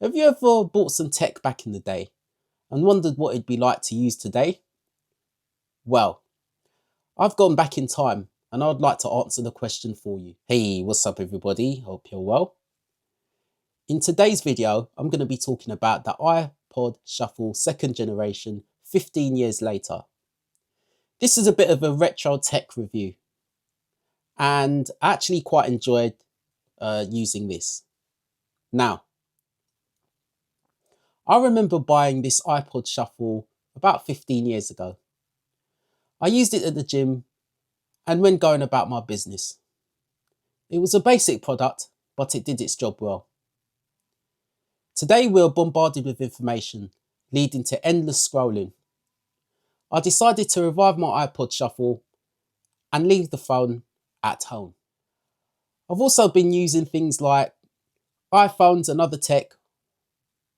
Have you ever bought some tech back in the day and wondered what it'd be like to use today? Well, I've gone back in time and I'd like to answer the question for you. Hey, what's up everybody? Hope you're well. In today's video, I'm going to be talking about the iPod Shuffle second generation 15 years later. This is a bit of a retro tech review and I actually quite enjoyed using this. Now, I remember buying this iPod Shuffle about 15 years ago. I used it at the gym and when going about my business. It was a basic product, but it did its job well. Today we're bombarded with information, leading to endless scrolling. I decided to revive my iPod Shuffle and leave the phone at home. I've also been using things like iPhones and other tech,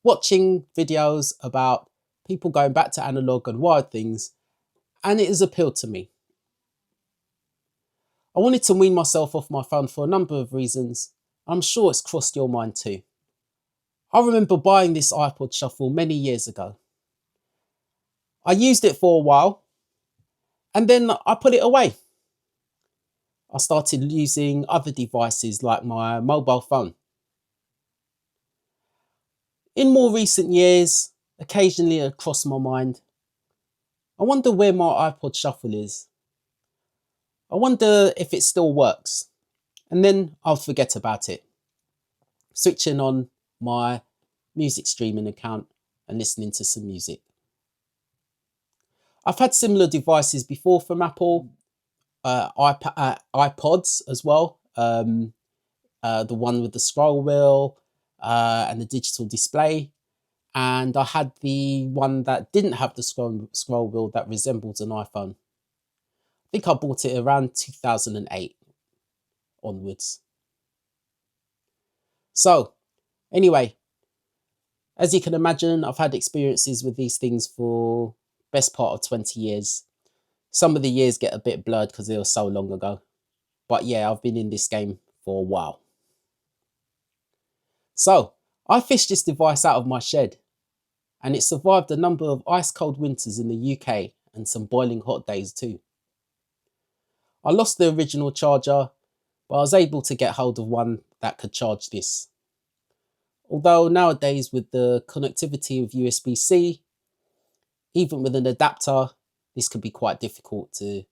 watching videos about people going back to analog and wired things, and it has appealed to me. I wanted to wean myself off my phone for a number of reasons. I'm sure it's crossed your mind too. I remember buying this iPod Shuffle many years ago. I used it for a while and then I put it away. I started using other devices like my mobile phone. In more recent years, occasionally it crossed my mind, I wonder where my iPod Shuffle is. I wonder if it still works. And then I'll forget about it, switching on my music streaming account and listening to some music. I've had similar devices before from Apple, iPods as well. The one with the scroll wheel and the digital display. And I had the one that didn't have the scroll wheel that resembles an iPhone. I think I bought it around 2008 onwards. So anyway, as you can imagine, I've had experiences with these things for best part of 20 years. Some of the years get a bit blurred because they were so long ago. But yeah, I've been in this game for a while. So I fished this device out of my shed and it survived a number of ice cold winters in the UK and some boiling hot days too. I lost the original charger, but I was able to get hold of one that could charge this. Although nowadays with the connectivity of USB-C, even with an adapter, this could be quite difficult to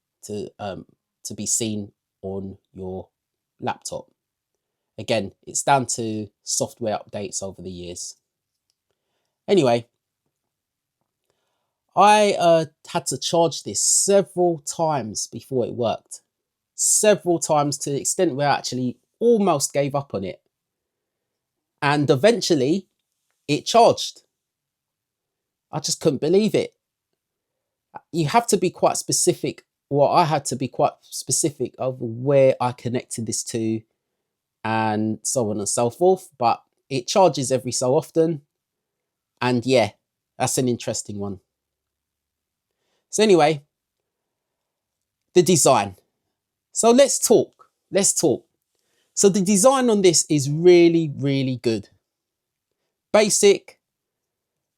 be seen on your laptop. Again, it's down to software updates over the years. Anyway, I had to charge this several times before it worked. Several times to the extent where I actually almost gave up on it. And eventually it charged. I just couldn't believe it. You have to be quite specific. Well, I had to be quite specific of where I connected this to and so on and so forth. But it charges every so often. And yeah, that's an interesting one. So anyway, the design. So let's talk. So the design on this is really, really good. Basic,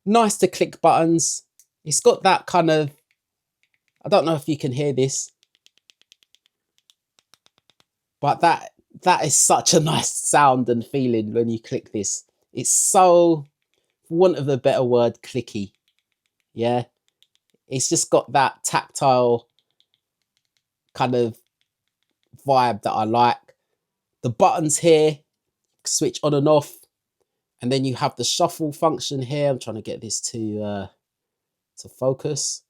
nice to click buttons. It's got that kind of, I don't know if you can hear this, but that is such a nice sound and feeling when you click this. It's so, for want of a better word, clicky. Yeah, it's just got that tactile kind of vibe that I like. The buttons here, switch on and off. And then you have the shuffle function here. I'm trying to get this to focus.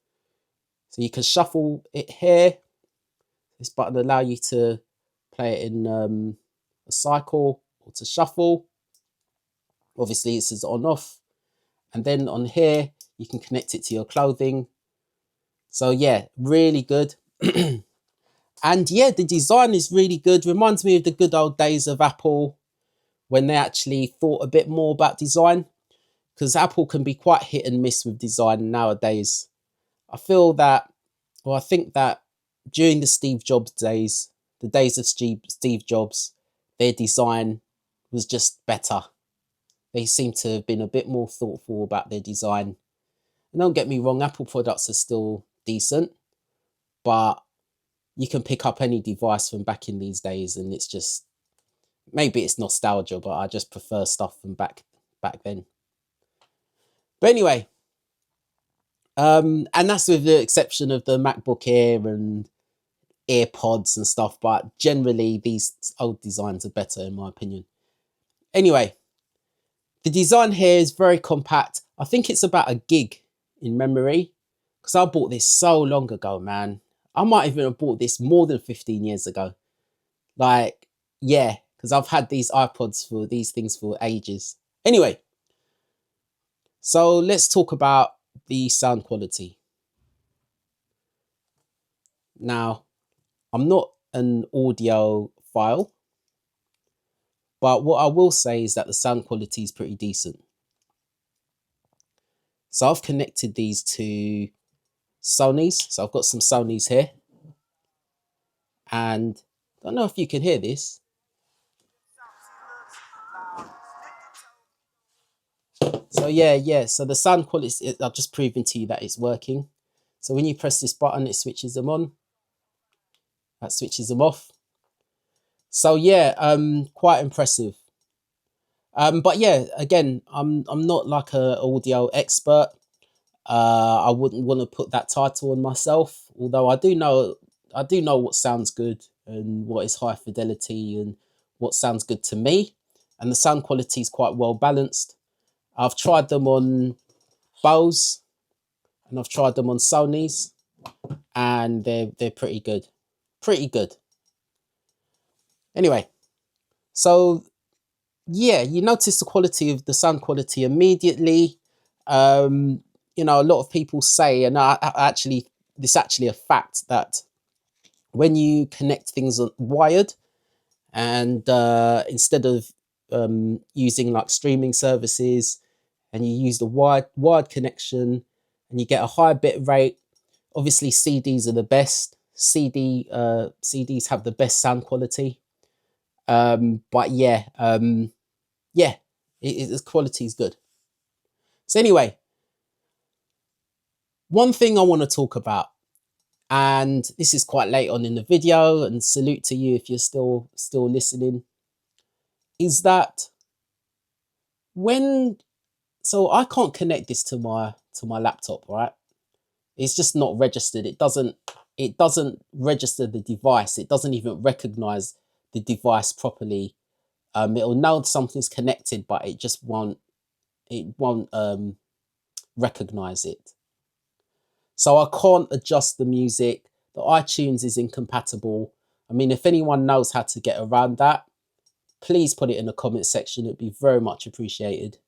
So you can shuffle it here. This button allow you to play it in a cycle or to shuffle. Obviously, it says on off. And then on here, you can connect it to your clothing. So yeah, really good. And yeah, the design is really good. Reminds me of the good old days of Apple when they actually thought a bit more about design, because Apple can be quite hit and miss with design nowadays. I think that during the Steve Jobs days, the days of Steve Jobs, their design was just better. They seem to have been a bit more thoughtful about their design. And don't get me wrong, Apple products are still decent, but you can pick up any device from back in these days, and it's just, maybe it's nostalgia, but I just prefer stuff from back then. But anyway, and that's with the exception of the MacBook Air and AirPods and stuff, but generally these old designs are better in my opinion. Anyway, the design here is very compact. I think it's about a gig in memory, because I bought this so long ago, man. I might even have bought this more than 15 years ago. Like, yeah, because I've had these iPods for these things for ages. Anyway, so let's talk about the sound quality. Now, I'm not an audiophile, but what I will say is that the sound quality is pretty decent. So I've connected these to Sony's. So I've got some Sony's here. And I don't know if you can hear this. So yeah. So the sound quality, I've just proven to you that it's working. So when you press this button, it switches them on. That switches them off. So yeah, quite impressive. But yeah, again, I'm not like a audio expert. I wouldn't want to put that title on myself, although I do know what sounds good and what is high fidelity and what sounds good to me. And the sound quality is quite well balanced. I've tried them on Bose and I've tried them on Sony's, and they're pretty good. Pretty good. Anyway, so yeah, you notice the quality of the sound quality immediately. You know, a lot of people say, and this actually a fact, that when you connect things wired, and instead of using like streaming services, and you use the wired connection, and you get a high bit rate. Obviously, CDs are the best. CDs have the best sound quality. But yeah, the quality is good. So anyway, one thing I want to talk about, and this is quite late on in the video, and salute to you if you're still listening, is that so I can't connect this to my laptop, right? It's just not registered. It doesn't register the device. It doesn't even recognize the device properly. It'll know something's connected, but it just won't recognize it. So I can't adjust the music. The iTunes is incompatible. I mean, if anyone knows how to get around that, please put it in the comment section. It'd be very much appreciated.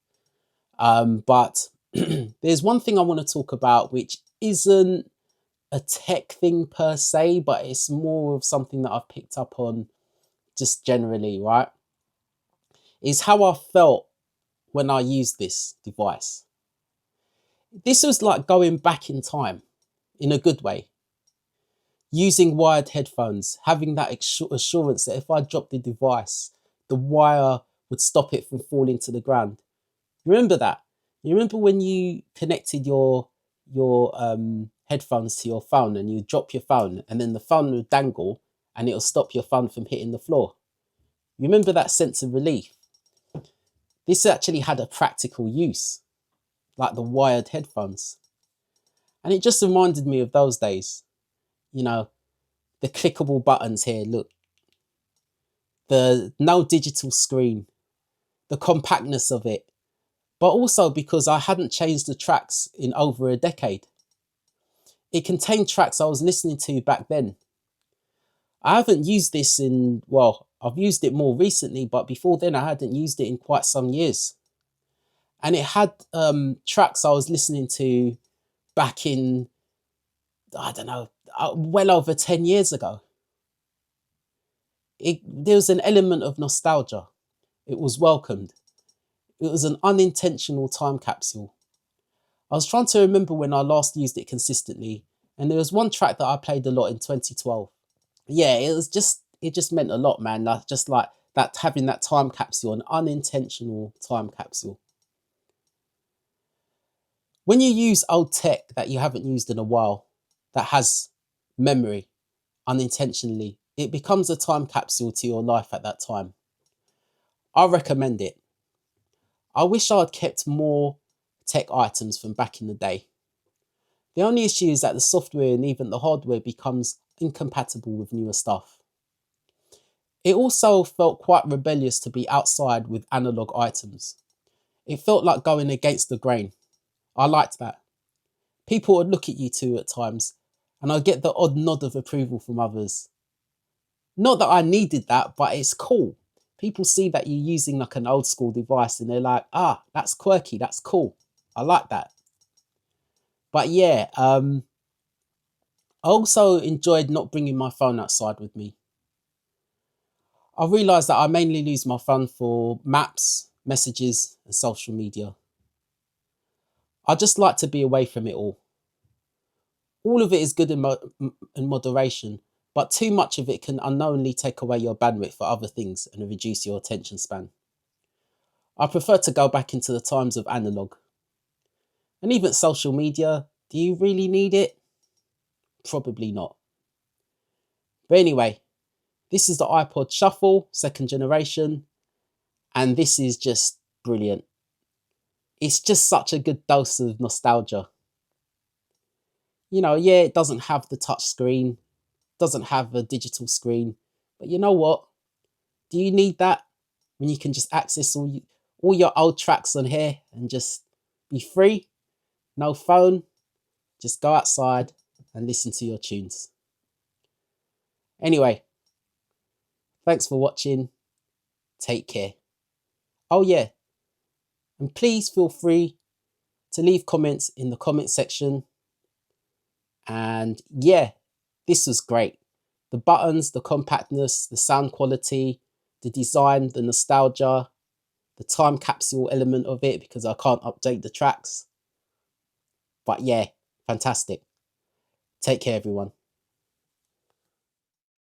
But there's one thing I want to talk about, which isn't a tech thing per se, but it's more of something that I've picked up on just generally, right? Is how I felt when I used this device. This was like going back in time in a good way. Using wired headphones, having that assurance that if I dropped the device, the wire would stop it from falling to the ground. Remember that? You remember when you connected your headphones to your phone and you drop your phone and then the phone would dangle and it'll stop your phone from hitting the floor? You remember that sense of relief? This actually had a practical use, like the wired headphones. And it just reminded me of those days. You know, the clickable buttons here, look. The no digital screen, the compactness of it. But also because I hadn't changed the tracks in over a decade. It contained tracks I was listening to back then. I haven't used this I've used it more recently, but before then I hadn't used it in quite some years. And it had tracks I was listening to back in, I don't know, well over 10 years ago. There was an element of nostalgia. It was welcomed. It was an unintentional time capsule. I was trying to remember when I last used it consistently, and there was one track that I played a lot in 2012. Yeah, it just meant a lot, man. Like, just like that having that time capsule, an unintentional time capsule. When you use old tech that you haven't used in a while, that has memory unintentionally, it becomes a time capsule to your life at that time. I recommend it. I wish I had kept more tech items from back in the day. The only issue is that the software and even the hardware becomes incompatible with newer stuff. It also felt quite rebellious to be outside with analog items. It felt like going against the grain. I liked that. People would look at you too at times, and I'd get the odd nod of approval from others. Not that I needed that, but it's cool. People see that you're using like an old school device and they're like, ah, that's quirky, that's cool. I like that. But yeah, I also enjoyed not bringing my phone outside with me. I realised that I mainly use my phone for maps, messages, and social media. I just like to be away from it all. All of it is good in moderation, but too much of it can unknowingly take away your bandwidth for other things and reduce your attention span. I prefer to go back into the times of analog. And even social media, do you really need it? Probably not. But anyway, this is the iPod Shuffle, second generation, and this is just brilliant. It's just such a good dose of nostalgia. You know, yeah, it doesn't have the touch screen, doesn't have a digital screen, but you know what? Do you need that when you can just access all your old tracks on here and just be free? No phone, just go outside and listen to your tunes. Anyway, thanks for watching. Take care. Oh yeah, and please feel free to leave comments in the comment section. And yeah, this was great. The buttons, the compactness, the sound quality, the design, the nostalgia, the time capsule element of it because I can't update the tracks. But yeah, fantastic. Take care, everyone.